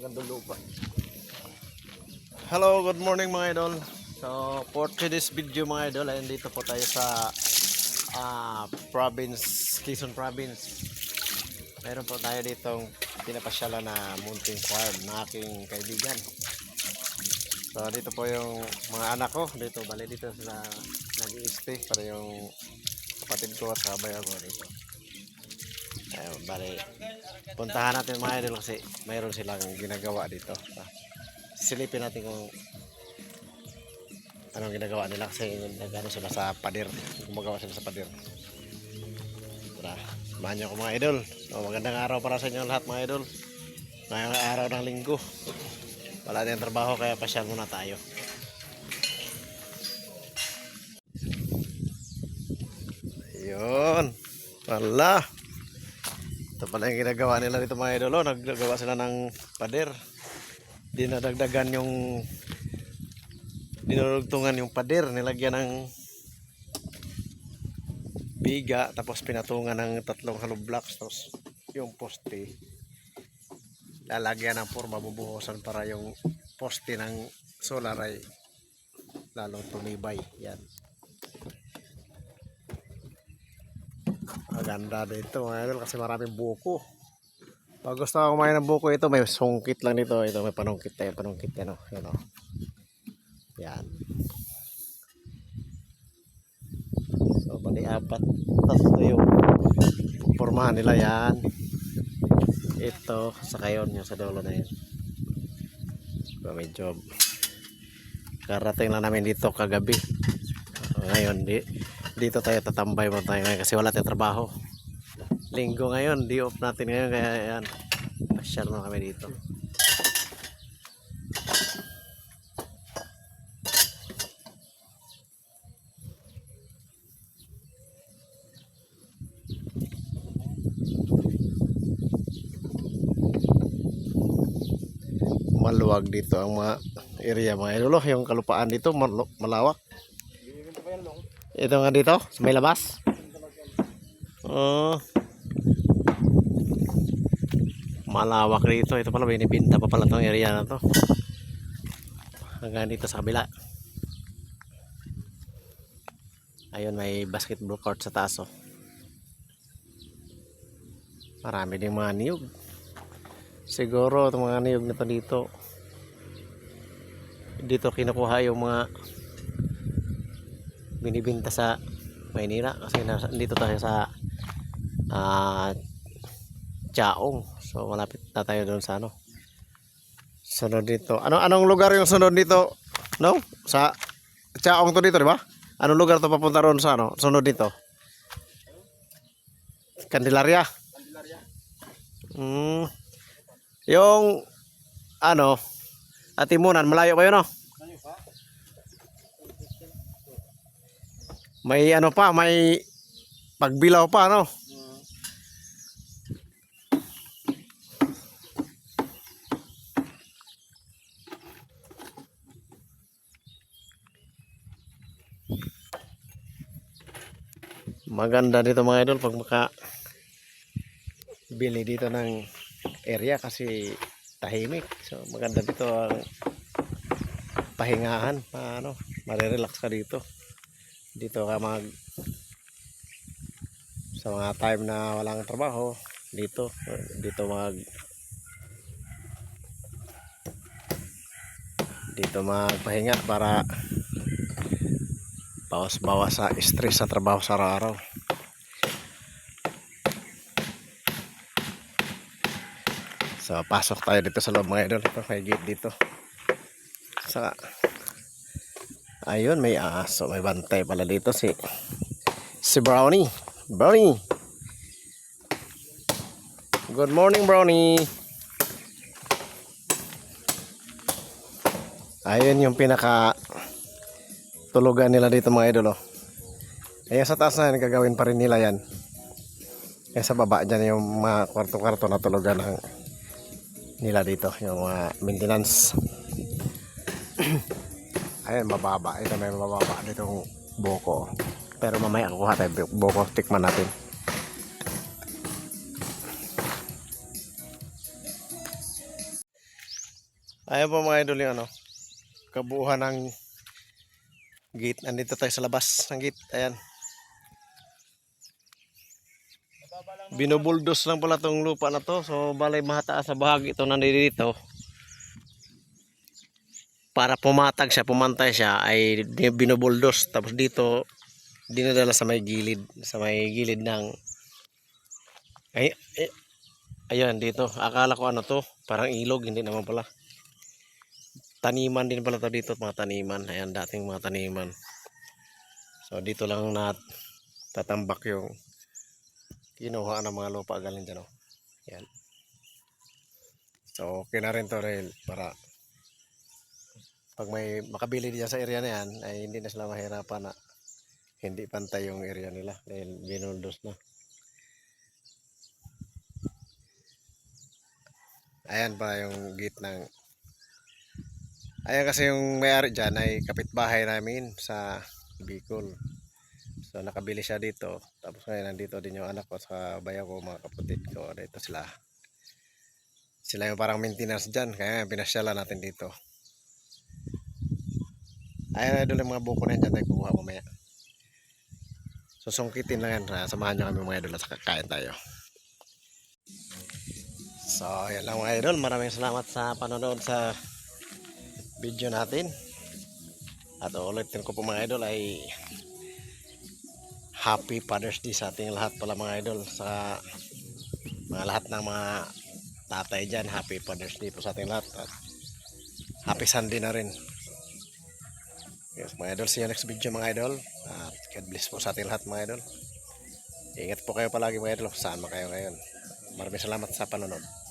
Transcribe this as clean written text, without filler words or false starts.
magandang lupa. Hello, good morning mga idol. So for today's video mga idol, ay dito po tayo sa province, Quezon province. Meron po tayo ditong pinapasyalan na mountain farm ng aking kaibigan. So dito po yung mga anak ko dito, bali dito sila nag-i-stay para yung kapatid ko sa bayan ko dito. Ayun, bali puntahan natin mga idol kasi mayroon silang ginagawa dito. Silipin natin kung anong ginagawa nila kasi nagano sila sa pader, gumagawa sila sa pader. Tara, samahan niyo ako mga idol. So magandang araw para sa inyo lahat mga idol. Ngayong araw ng linggo, wala tayong trabaho kaya pasyal muna tayo. Ayun, wala. Ito pala yung ginagawa nila dito mga idol. Naggagawa sila ng pader. Dinadagdagan yung dinurugtungan yung pader, nilagyan ng biga, tapos pinatungan ng 3 hollow blocks, tapos yung poste lalagyan ng forma, bubuhusan para yung poste ng solar ay lalong tumibay. Yan, maganda dito mga idol kasi maraming buko. Pag gusto ko kumain ng buko, ito may sungkit lang dito. Ito may panungkit tayo, panungkit yan o. Yan o. Yan. So bali 4. Tapos ito yung pormahan nila yan. Ito, saka yun yung sa dulo na yun. So medyo karating lang namin dito kagabi. Ngayon dito tayo tatambay mo tayo ngayon kasi wala tayong trabaho. Linggo ngayon, di off natin ngayon kaya yan, pasyal mo kami dito. Maluwag dito ang mga area mga idol. Yung kalupaan dito malawak. Ito nga dito, may labas. Malawak dito. Ito pala binibinta pa pala tong area na to. Hanggang dito sa kabila. Ayun, may basketball court sa taas oh. Marami ding mga niyog. Siguro itong mga niyog na to dito kinukuha yung mga binibinta sa Maynila kasi dito tayo sa Chaong. So malapit na tayo doon sa ano. Sunod dito. Anong lugar yung sunod dito? No? Sa Chaong to dito, di ba? Anong lugar to papunta ron sa ano? Sunod dito. Candelaria. Yung ano, Atimunan, malayo pa yun, no? May ano pa, may pagbilaw pa, no? Maganda dito mga idol pag makabili dito ng area kasi tahimik. So maganda dito ang pahingahan, ano, marirelax ka dito. Dito ka sa mga time na walang trabaho, dito magpahinga para bawas sa stress sa trabaho sa araw-araw. So pasok tayo dito sa loob mga idol. Ito may gate dito. Saka ayun, may aso, may bantay pala dito si Brownie. Good morning Brownie. Ayun yung pinaka tulugan nila dito mga idol oh. Ayan sa taas na yan, gagawin pa rin nila yan. Ayan sa baba dyan yung mga kwarto-kwarto na tulugan nila dito, yung mga maintenance. Ayan, mababa. Ito may mababa ditong buko. Pero mamaya kukuha tayo buko, tikman natin. Ayan po mga idol yung ano, kabuuhan ng gate. Nandito tayo sa labas ng gate. Ayan. Binubuldos lang pala tong lupa na to. So balay mahataas sa bahagi ito nandito. Para pumatag siya, pumantay siya ay binubuldos. Tapos dito dinadala sa may gilid. Sa may gilid ng ayun dito. Akala ko ano to, parang ilog, hindi naman pala. Taniman din pala to dito, mga taniman. Ayan, dating mga taniman. So dito lang na tatambak yung kinuha ng mga lupa galing dyan. Oh. Ayan. So okay na rin to rail para pag may makabili diyan sa area na yan ay hindi na sila mahirapan na hindi pantay yung area nila dahil binuldos na. Ayan pa yung gate ng ayan kasi yung may-ari dyan ay kapitbahay namin sa Bicol. So nakabili siya dito. Tapos ngayon nandito din yung anak ko sa bayaw ko, mga kapatid ko. Dito sila. Sila yung parang maintenance dyan. Kaya pinasyalan natin dito. Ayan na doon yung mga buko na yan dyan tayo kukuha mamaya. Susungkitin lang yan. Samahan nyo kami mga idol at kakain tayo. So yan lang mga idol. Maraming salamat sa panonood sa video natin. At ulitin ko po mga idol ay Happy Father's Day sa ating lahat pala mga idol. Sa mga lahat ng mga tatay dyan, Happy Father's Day po sa ating lahat. At Happy Sunday na rin. Yes, mga idol, see you next video mga idol. At God bless po sa ating lahat mga idol. Ingat po kayo palagi mga idol. Saan man kayo ngayon. Maraming salamat sa panonood.